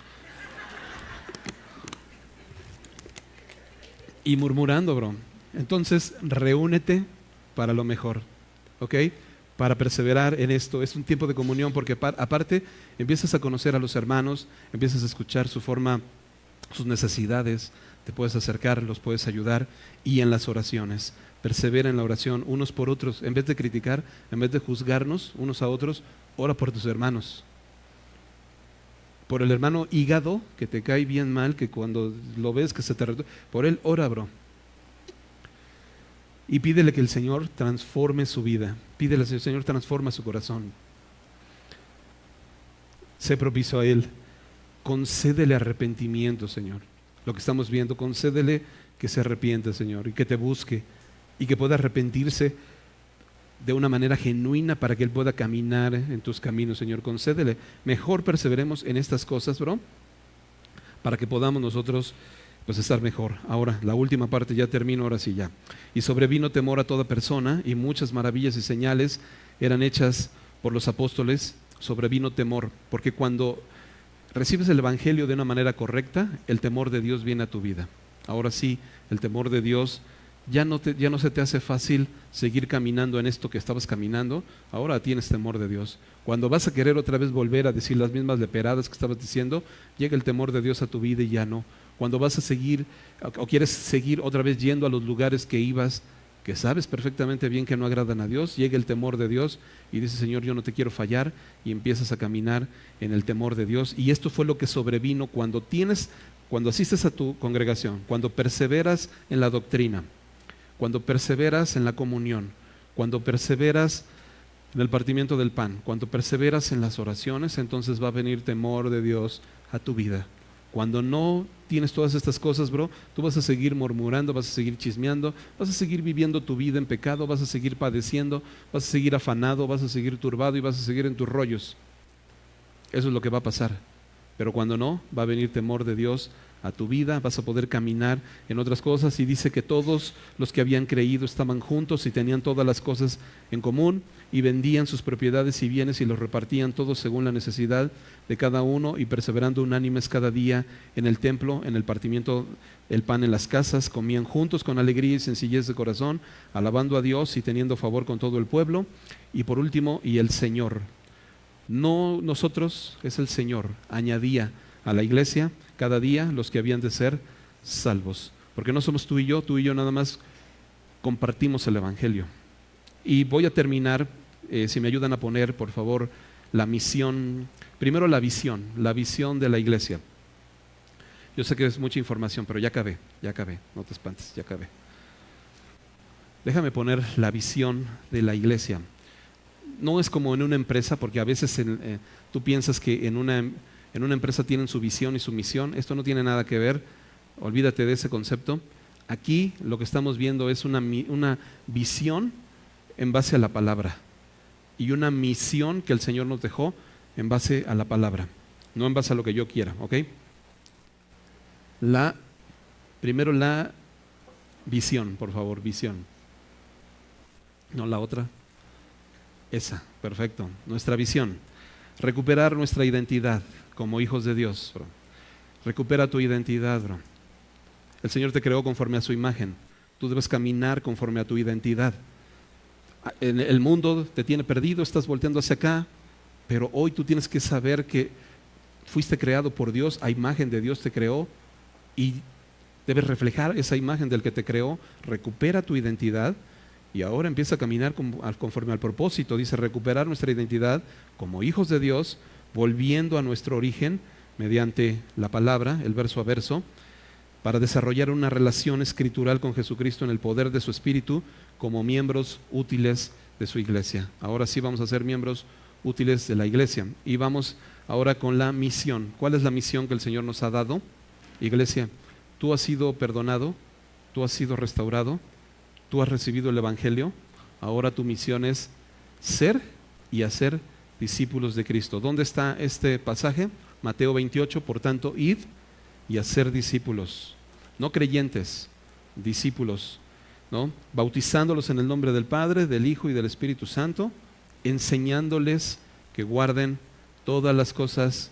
Y murmurando, bro. Entonces, reúnete para lo mejor, ¿ok? Para perseverar en esto. Es un tiempo de comunión porque aparte empiezas a conocer a los hermanos, empiezas a escuchar su forma, sus necesidades, te puedes acercar, los puedes ayudar. Y en las oraciones, persevera en la oración unos por otros, en vez de criticar, en vez de juzgarnos unos a otros, ora por tus hermanos, por el hermano hígado que te cae bien mal, que cuando lo ves que se te por él ora, bro, y pídele que el Señor transforme su vida, pídele que el Señor transforme su corazón, sé propicio a él, concédele arrepentimiento, Señor. Lo que estamos viendo, concédele que se arrepiente, Señor, y que te busque y que pueda arrepentirse de una manera genuina para que él pueda caminar en tus caminos, Señor. Concédele. Mejor perseveremos en estas cosas, bro, para que podamos nosotros pues estar mejor. Ahora, la última parte, ya termino, ahora sí ya. Y sobrevino temor a toda persona, y muchas maravillas y señales eran hechas por los apóstoles. Sobrevino temor, porque cuando recibes el Evangelio de una manera correcta, el temor de Dios viene a tu vida. Ahora sí, el temor de Dios ya no se te hace fácil seguir caminando en esto que estabas caminando. Ahora tienes temor de Dios. Cuando vas a querer otra vez volver a decir las mismas leperadas que estabas diciendo, llega el temor de Dios a tu vida y ya no. Cuando vas a seguir o quieres seguir otra vez yendo a los lugares que ibas, que sabes perfectamente bien que no agradan a Dios, llega el temor de Dios y dices, Señor, yo no te quiero fallar, y empiezas a caminar en el temor de Dios. Y esto fue lo que sobrevino cuando asistes a tu congregación, cuando perseveras en la doctrina, cuando perseveras en la comunión, cuando perseveras en el partimiento del pan, cuando perseveras en las oraciones, entonces va a venir temor de Dios a tu vida. Cuando no tienes todas estas cosas, bro, tú vas a seguir murmurando, vas a seguir chismeando, vas a seguir viviendo tu vida en pecado, vas a seguir padeciendo, vas a seguir afanado, vas a seguir turbado y vas a seguir en tus rollos. Eso es lo que va a pasar. Pero cuando no, va a venir temor de Dios a tu vida, vas a poder caminar en otras cosas. Y dice que todos los que habían creído estaban juntos y tenían todas las cosas en común y vendían sus propiedades y bienes y los repartían todos según la necesidad de cada uno, y perseverando unánimes cada día en el templo, en el partimiento el pan en las casas, comían juntos con alegría y sencillez de corazón, alabando a Dios y teniendo favor con todo el pueblo. Y por último, y el Señor, no nosotros, es el Señor, añadía a la iglesia cada día los que habían de ser salvos. Porque no somos tú y yo nada más compartimos el Evangelio. Y voy a terminar, si me ayudan a poner, por favor, la misión. Primero la visión de la iglesia. Yo sé que es mucha información, pero ya acabé, no te espantes, ya acabé. Déjame poner la visión de la iglesia. No es como en una empresa, porque a veces tú piensas que en una empresa tienen su visión y su misión. Esto no tiene nada que ver, olvídate de ese concepto. Aquí lo que estamos viendo es una visión en base a la palabra y una misión que el Señor nos dejó en base a la palabra, no en base a lo que yo quiera, ¿ok? Primero la visión, por favor, visión. No la otra. Esa, perfecto. Nuestra visión. Recuperar nuestra identidad como hijos de Dios, bro. Recupera tu identidad, bro. El Señor te creó conforme a su imagen. Tú debes caminar conforme a tu identidad. El mundo te tiene perdido, estás volteando hacia acá, pero hoy tú tienes que saber que fuiste creado por Dios, a imagen de Dios te creó y debes reflejar esa imagen del que te creó. Recupera tu identidad y ahora empieza a caminar conforme al propósito. Dice recuperar nuestra identidad como hijos de Dios, volviendo a nuestro origen mediante la palabra, el verso a verso, para desarrollar una relación escritural con Jesucristo en el poder de su Espíritu como miembros útiles de su iglesia. Ahora sí vamos a ser miembros útiles de la iglesia. Y vamos ahora con la misión. ¿Cuál es la misión que el Señor nos ha dado? Iglesia, tú has sido perdonado, tú has sido restaurado, tú has recibido el Evangelio. Ahora tu misión es ser y hacer discípulos de Cristo. ¿Dónde está este pasaje? Mateo 28, por tanto, id y hacer discípulos, no creyentes, discípulos, ¿no? Bautizándolos en el nombre del Padre, del Hijo y del Espíritu Santo, enseñándoles que guarden todas las cosas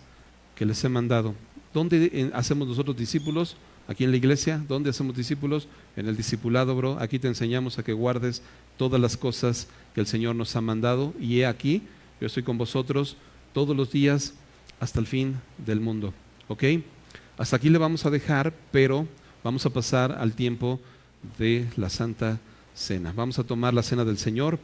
que les he mandado. ¿Dónde hacemos nosotros discípulos? Aquí en la iglesia. ¿Dónde hacemos discípulos? En el discipulado, bro. Aquí te enseñamos a que guardes todas las cosas que el Señor nos ha mandado. Y he aquí, yo estoy con vosotros todos los días hasta el fin del mundo. ¿Ok? Hasta aquí le vamos a dejar, pero vamos a pasar al tiempo de la Santa Cena. Vamos a tomar la Cena del Señor.